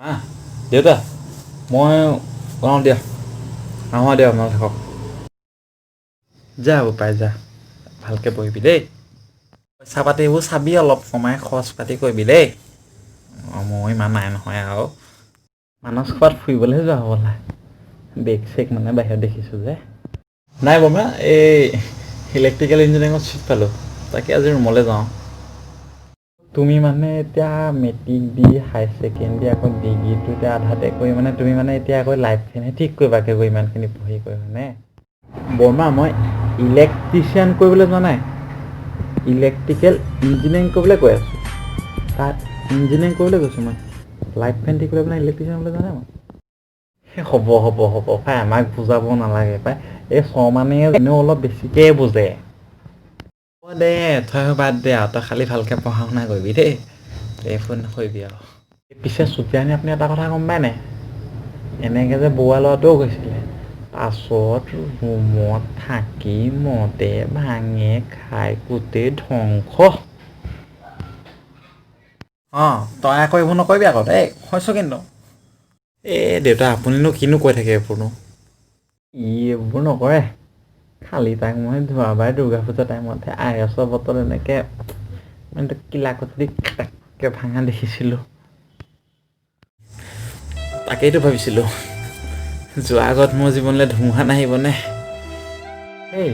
দেউতা মই ওলাওঁ দিয়া আহোঁ দিয়া আপোনালোক থাকক যা পাই যা ভালকৈ পঢ়িবি দেই পইচা পাতি এইবোৰ চাবি অলপ কমাই খৰচ পাতি কৰিবি দেই মই ইমান নাই নহয় আৰু মানস ক'ৰবাত ফুৰিবলৈহে যোৱা হ'বলা বেগ চেগ মানে বাহিৰত দেখিছোঁ যে নাই বৰমা এই ইলেক্ট্ৰিকেল ইঞ্জিনিয়াৰিঙত চিট পালোঁ তাকে আজি ৰুমলৈ যাওঁ তুমি মানে এতিয়া মেট্ৰিক দি হাই ছেকেণ্ডেৰী আকৌ ডিগ্ৰীটো এতিয়া আধাতে কৰি মানে তুমি মানে এতিয়া আকৌ লাইফখিনি ঠিক কৰিবাকৈ গৈ ইমানখিনি পঢ়ি কৰি হয়নে বৰমা মই ইলেক্ট্ৰিচিয়ান কৰিবলৈ যোৱা নাই ইলেক্ট্ৰিকেল ইঞ্জিনিয়াৰিং কৰিবলৈ কৈ আছোঁ তাত ইঞ্জিনিয়াৰিং কৰিবলৈ গৈছোঁ মই লাইফ ফেন ঠিক কৰিবলৈ ইলেক্ট্ৰিচিয়ান হ'বলৈ যোৱা নাই মই হ'ব পাই আমাক বুজাব নালাগে পাই এই ছমানে এনেও অলপ বেছিকৈ বুজে হ'ব দে থৈ বাদ দে আৰু তই খালি ভালকৈ পঢ়া শুনা কৰিবি দেই ফোন নকৰিবি আৰু পিছে চুতীয়ানী আপুনি এটা কথা গম পায় নাই এনেকৈ যে বৰুৱা ল'ৰাটোও কৈছিলে পাছত ৰুমত থাকি মদে ভাঙে খাই গোটেই ধ্বংস তই আকৌ এইবোৰ নকৰিবি আকৌ দেই হৈছোঁ কিন্তু এই দেউতা আপুনিনো কিনো কৈ থাকে এইবোৰনো এইবোৰ নকৰে খালি তাক মই যোৱাবাৰ দুৰ্গা পূজা টাইমতহে IS বটল এনেকৈ মানে কিলাকতি কাকৈ ভাঙা দেখিছিলোঁ তাকেইতো ভাবিছিলোঁ যোৱা আগত মোৰ জীৱনলৈ ধুমুহা নাহিবনে এই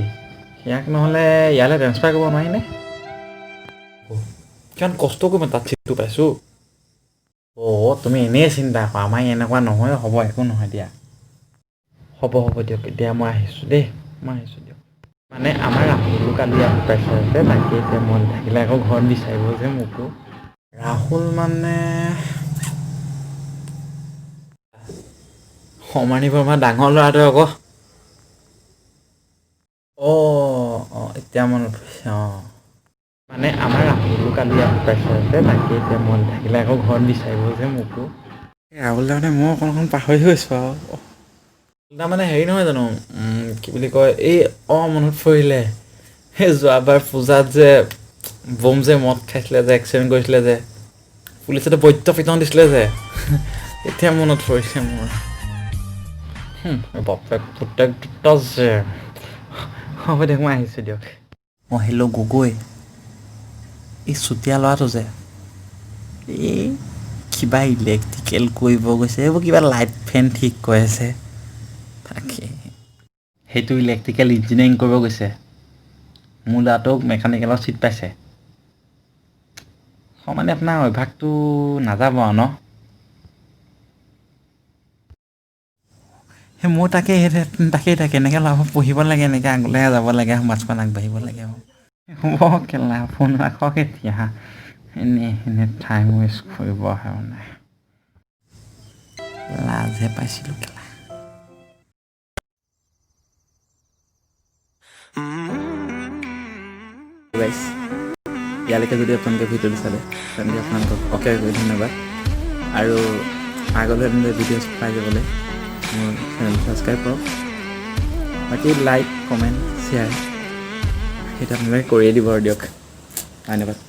ইয়াক নহ'লে ইয়ালৈ ট্ৰেন্সফাৰ কৰিব নোৱাৰিনে কিমান কষ্ট কৰি মই তাত চিটটো পাইছোঁ তুমি এনেই চিন্তা কৰা আমাৰ এনেকুৱা নহয় হ'ব একো নহয় দিয়া হ'ব দিয়ক এতিয়া মই আহিছোঁ দেই দিয়ক মানে আমাৰ ৰাহুলো কালি আহি পাইছে যে তাকে এতিয়া মন থাকিলে আকৌ ঘৰত বিচাৰিব যে মোকো ৰাহুল মানে সমানি বৰ্মা ডাঙৰ ল'ৰাটো আকৌ এতিয়া মনত পৰিছে মানে আমাৰ ৰাহুলো কালি আহি পাইছে যে তাকে এতিয়া মন থাকিলে আকৌ ঘৰত বিচাৰিব যে মোকো ৰাহুল মানে মই অকণ পাহৰি গৈছোঁ আৰু তাৰমানে হেৰি নহয় জানো কি বুলি কয় এই মনত পৰিলে সেই যোৱাবাৰ পূজাত যে বম যে মদ খাইছিলে যে এক্সিডেণ্ট কৰিছিলে যে পুলিচে বৈদ্য পিটন দিছিলে যে এতিয়া মনত পৰিছে মোৰ বাপেক পুতেক দুটা যে হ'ব দিয়ক মই আহিছোঁ দিয়ক হেল্ল' গগৈ এই চুতীয়া ল'ৰাটো যে এই কিবা ইলেক্ট্ৰিকেল কৰিব গৈছে এইবোৰ কিবা লাইট ফেন ঠিক কৰি আছে তাকে সেইটো ইলেক্ট্ৰিকেল ইঞ্জিনিয়াৰিং কৰিব গৈছে মোৰ ল'ৰাটোক মেকানিকেলত চিট পাইছে মানে আপোনাৰ অভ্যাসটো নাযাব আৰু ন সেই মোৰ তাকেই এনেকৈ ল'ৰাবোৰ পঢ়িব লাগে এনেকৈ আগলৈ যাব লাগে সমাজখন আগবাঢ়িব লাগে হ'ব কেলা ফোন ৰাখক এতিয়া এনে টাইম ৱেষ্ট কৰিব মানে লাজহে পাইছিলোঁ কেলা ইয়ালৈকে যদি আপোনালোকে ভিডিঅ'টো চালে তেন্তে আপোনালোকক অশেষ ধন্যবাদ আৰু আগলৈ এনেদৰে ভিডিঅ'ছ পাই যাবলৈ মোৰ চেনেল ছাবস্ক্ৰাইব কৰক বাকী লাইক কমেণ্ট শ্বেয়াৰ সেইটো আপোনালোকে কৰিয়ে দিব আৰু দিয়ক ধন্যবাদ